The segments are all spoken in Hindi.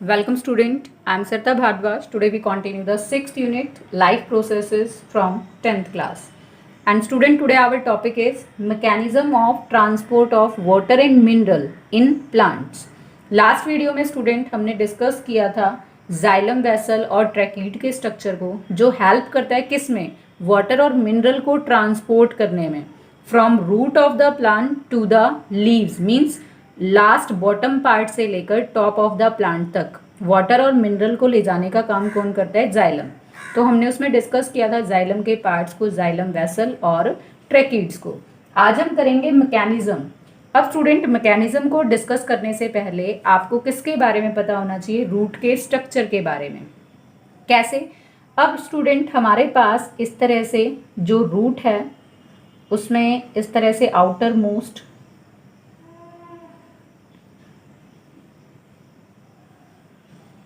Welcome student, I am Sarita Bhardwaj. Today we continue the 6th unit life processes from 10th class. And student, today our topic is mechanism of transport of water and mineral in plants. Last video में स्टूडेंट हमने डिस्कस किया था जाइलम वेसल और ट्रैकीड के स्ट्रक्चर को, जो हेल्प करता है किस में, वाटर और मिनरल को ट्रांसपोर्ट करने में, from root of the plant to the leaves, means last bottom part से लेकर टॉप ऑफ द प्लांट तक वाटर और मिनरल को ले जाने का काम कौन करता है? जाइलम। तो हमने उसमें डिस्कस किया था जाइलम के पार्ट्स को, जाइलम वेसल और ट्रैकीड्स को। आज हम करेंगे मैकेनिज्म। अब स्टूडेंट, मैकेनिज्म को डिस्कस करने से पहले आपको किसके बारे में पता होना चाहिए? रूट के स्ट्रक्चर के बारे में। कैसे? अब स्टूडेंट, हमारे पास इस तरह से जो रूट है उसमें इस तरह से आउटर मोस्ट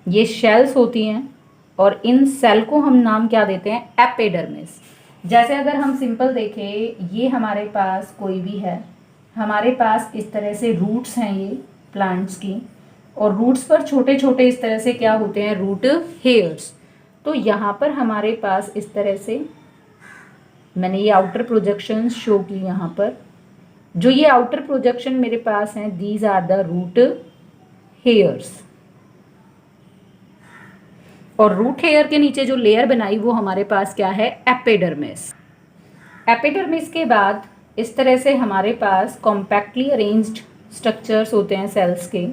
ये शेल्स होती हैं और इन सेल को हम नाम क्या देते हैं? एपिडर्मिस। जैसे अगर हम सिंपल देखें, ये हमारे पास कोई भी है, हमारे पास इस तरह से रूट्स हैं ये प्लांट्स की, और रूट्स पर छोटे छोटे इस तरह से क्या होते हैं? Root hairs. तो यहाँ पर हमारे पास इस तरह से मैंने ये आउटर प्रोजेक्शन शो की। यहाँ पर जो ये आउटर प्रोजेक्शन मेरे पास हैं, these are the root hairs. और रूट हेयर के नीचे जो लेयर बनाई वो हमारे पास क्या है? एपिडर्मिस। एपिडर्मिस के बाद इस तरह से हमारे पास कॉम्पैक्टली अरेंज्ड स्ट्रक्चर्स होते हैं सेल्स के,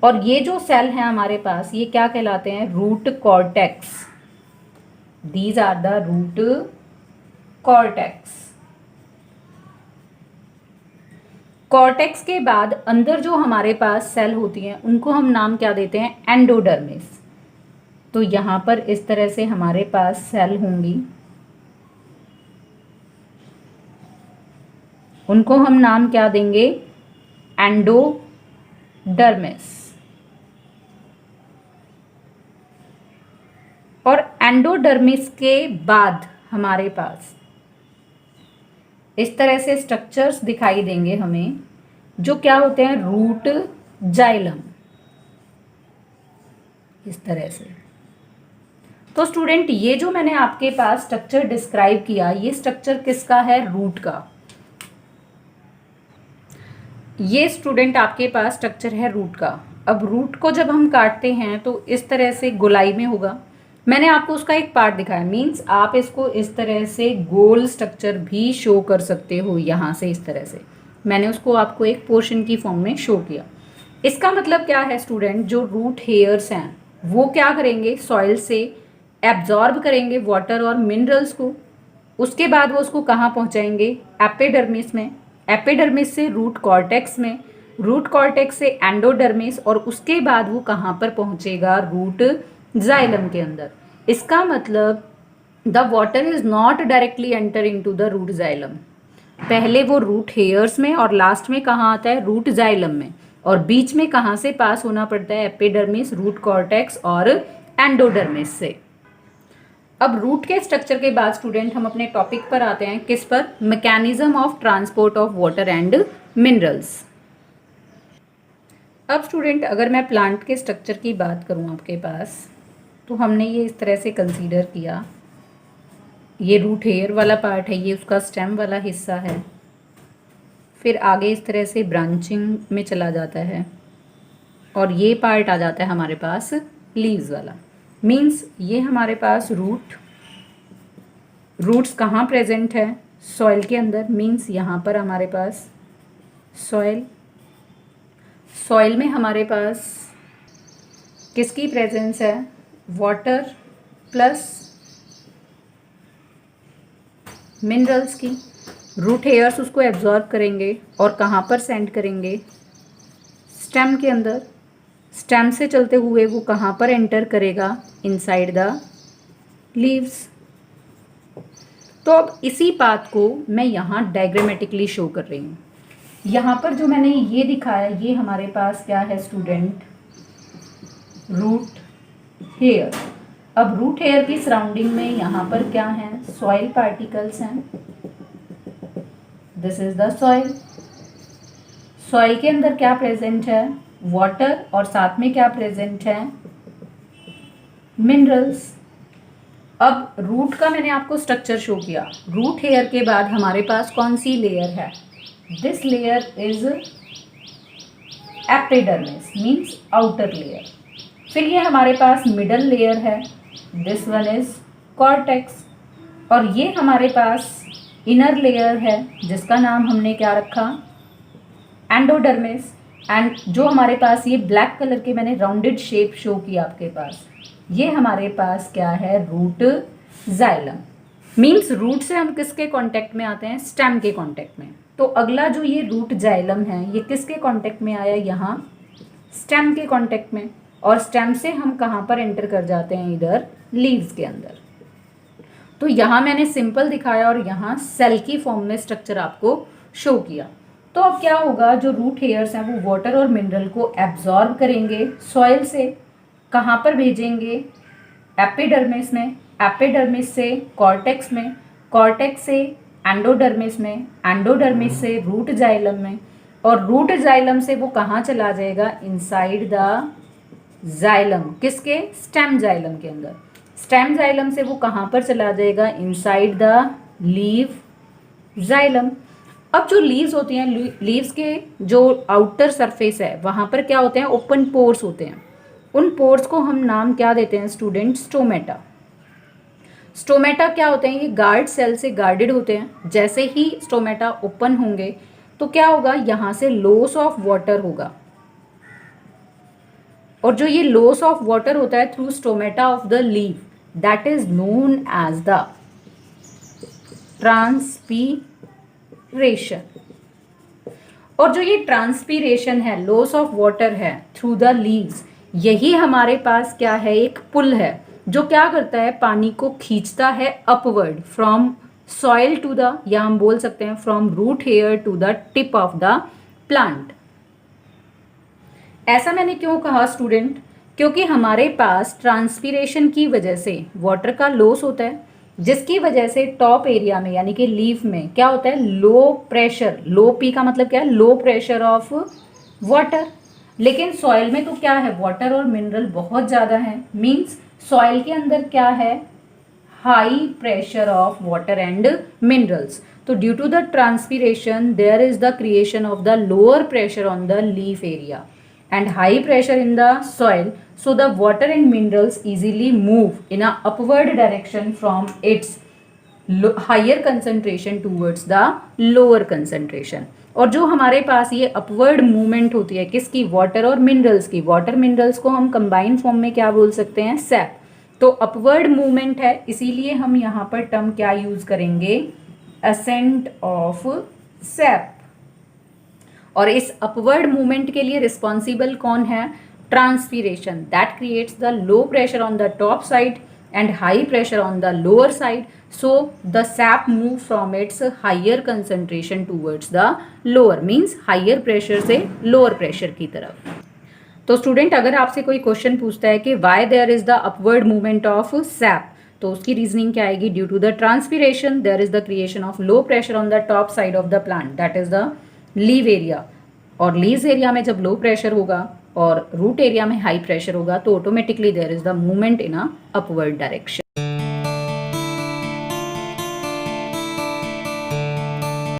और ये जो सेल हैं हमारे पास, ये क्या कहलाते हैं? Root cortex. These are the root cortex. Cortex के बाद अंदर जो हमारे पास सेल होती हैं उनको हम नाम क्या देते हैं? एंडोडर्मिस। तो यहाँ पर इस तरह से हमारे पास सेल होंगी, उनको हम नाम क्या देंगे? एंडोडर्मिस। और एंडोडर्मिस के बाद हमारे पास इस तरह से स्ट्रक्चर्स दिखाई देंगे हमें, जो क्या होते हैं? Root xylem. इस तरह से। तो स्टूडेंट, ये जो मैंने आपके पास स्ट्रक्चर डिस्क्राइब किया, ये स्ट्रक्चर किसका है? रूट का। ये स्टूडेंट आपके पास स्ट्रक्चर है रूट का। अब रूट को जब हम काटते हैं तो इस तरह से गोलाई में होगा। मैंने आपको उसका एक पार्ट दिखाया, मीन्स आप इसको इस तरह से गोल स्ट्रक्चर भी शो कर सकते हो। यहाँ से इस तरह से मैंने उसको आपको एक पोर्शन की फॉर्म में शो किया। इसका मतलब क्या है स्टूडेंट? जो रूट हेयर्स हैं वो क्या करेंगे? सॉइल से एब्जॉर्ब करेंगे वाटर और मिनरल्स को। उसके बाद वो उसको कहाँ पहुँचाएंगे? एपिडर्मिस में। एपिडर्मिस से रूट कॉर्टेक्स में, रूट कॉर्टेक्स से एंडोडर्मिस, और उसके बाद वो कहाँ पर पहुँचेगा? रूट जाइलम के अंदर। इसका मतलब the water is not directly enter into the root xylem. पहले वो रूट हेयर्स में और लास्ट में कहाँ आता है? रूट जाइलम में। और बीच में कहाँ से पास होना पड़ता है? एपिडर्मिस, रूट कॉर्टेक्स और एंडोडर्मिस से। अब रूट के स्ट्रक्चर के बाद स्टूडेंट हम अपने टॉपिक पर आते हैं। किस पर? Mechanism of transport of water and minerals. अब स्टूडेंट, अगर मैं प्लांट के स्ट्रक्चर की बात करूं आपके पास, तो हमने ये इस तरह से कंसीडर किया। ये रूट हेयर वाला पार्ट है, ये उसका स्टेम वाला हिस्सा है। फिर आगे इस तरह से ब्रांचिंग में चला जाता है, और ये पार्ट आ जाता है हमारे पास लीव्स वाला। मीन्स ये हमारे पास रूट्स कहाँ प्रेजेंट है? सॉइल के अंदर। मीन्स यहाँ पर हमारे पास सॉइल में हमारे पास किसकी प्रेजेंस है? वाटर प्लस मिनरल्स की। रूट हेयर्स उसको एब्जॉर्ब करेंगे और कहाँ पर सेंड करेंगे? स्टेम के अंदर। स्टेम से चलते हुए वो कहाँ पर एंटर करेगा? Inside the leaves. तो अब इसी बात को मैं यहाँ डायग्रामेटिकली शो कर रही हूँ। यहाँ पर जो मैंने ये दिखाया, ये हमारे पास क्या है स्टूडेंट? Root hair. अब रूट हेयर की सराउंडिंग में यहाँ पर क्या है? सॉइल पार्टिकल्स हैं। This is the soil. Soil के अंदर क्या प्रेजेंट है? वाटर और साथ में क्या प्रेजेंट है, मिनरल्स। अब रूट का मैंने आपको स्ट्रक्चर शो किया। रूट हेयर के बाद हमारे पास कौन सी लेयर है, this layer is epidermis means outer layer. फिर ये हमारे पास मिडल लेयर है, दिस वन इज कॉर्टेक्स। और ये हमारे पास इनर लेयर है जिसका नाम हमने क्या रखा, एंडोडर्मिस। एंड जो हमारे पास ये ब्लैक कलर के मैंने राउंडेड शेप शो किया आपके पास, ये हमारे पास क्या है, रूट जाइलम। मीन्स रूट से हम किसके कांटेक्ट में आते हैं, स्टेम के कांटेक्ट में। तो अगला जो ये रूट जाइलम है ये किसके कांटेक्ट में आया, यहाँ स्टेम के कांटेक्ट में। और स्टेम से हम कहाँ पर एंटर कर जाते हैं, इधर लीव्स के अंदर। तो यहाँ मैंने सिंपल दिखाया और यहाँ सेल की फॉर्म में स्ट्रक्चर आपको शो किया। तो अब क्या होगा, जो रूट हेयर्स हैं वो वाटर और मिनरल को एब्जॉर्ब करेंगे सॉइल से, कहाँ पर भेजेंगे, एपिडर्मिस में, एपिडर्मिस से कॉर्टेक्स में, कॉर्टेक्स से एंडोडर्मिस में, एंडोडर्मिस से रूट जाइलम में, और रूट जाइलम से वो कहाँ चला जाएगा, इनसाइड द जाइलम, किसके, स्टेम जाइलम के अंदर। स्टेम जाइलम से वो कहाँ पर चला जाएगा, इनसाइड द लीव जाइलम। अब जो लीव्स होती हैं, लीव्स के जो आउटर सरफेस है वहाँ पर क्या होते हैं, ओपन पोर्स होते हैं। उन पोर्स को हम नाम क्या देते हैं स्टूडेंट, स्टोमेटा। स्टोमेटा क्या होते हैं, ये गार्ड सेल से गार्डेड होते हैं। जैसे ही स्टोमेटा ओपन होंगे तो क्या होगा, यहाँ से लॉस ऑफ वाटर होगा। और जो ये लॉस ऑफ वाटर होता है through stomata of the leave, that is known as the transpiration. और जो ये ट्रांसपीरेशन है, लॉस ऑफ वाटर है थ्रू द लीव्स, यही हमारे पास क्या है, एक पुल है जो क्या करता है, पानी को खींचता है upward from soil to the, या हम बोल सकते हैं from root hair to the tip of the plant. ऐसा मैंने क्यों कहा स्टूडेंट, क्योंकि हमारे पास ट्रांसपीरेशन की वजह से वाटर का लॉस होता है, जिसकी वजह से टॉप एरिया में यानी कि लीफ में क्या होता है, लो प्रेशर, लो पी का मतलब क्या है, लो प्रेशर ऑफ वाटर। लेकिन सॉइल में तो क्या है, वाटर और मिनरल बहुत ज़्यादा है, मीन्स सॉइल के अंदर क्या है, high pressure of water and minerals. तो due to the transpiration there is the creation of the lower pressure on the leaf area and high pressure in the soil, so the water and minerals easily move in a upward direction from its higher concentration towards the lower concentration। और जो हमारे पास ये अपवर्ड मूवमेंट होती है किसकी, वाटर और मिनरल्स की, वाटर मिनरल्स को हम कंबाइन फॉर्म में क्या बोल सकते हैं, सैप। तो अपवर्ड मूवमेंट है, इसीलिए हम यहाँ पर टर्म क्या यूज करेंगे, असेंट ऑफ सैप। और इस अपवर्ड मूवमेंट के लिए रिस्पॉन्सिबल कौन है, transpiration, that creates the low pressure on the top side and high pressure on the lower side, so the sap move from its higher concentration towards the lower, means higher pressure से लोअर प्रेशर की तरफ। तो स्टूडेंट अगर आपसे कोई क्वेश्चन पूछता है कि why there is the upward movement of sap, तो उसकी रीजनिंग क्या आएगी, due to the transpiration there is the creation of low pressure on the top side of the plant, that is the leave area. और लीव्स एरिया में जब लो प्रेशर होगा और रूट एरिया में हाई प्रेशर होगा तो automatically there is the movement in a upward direction.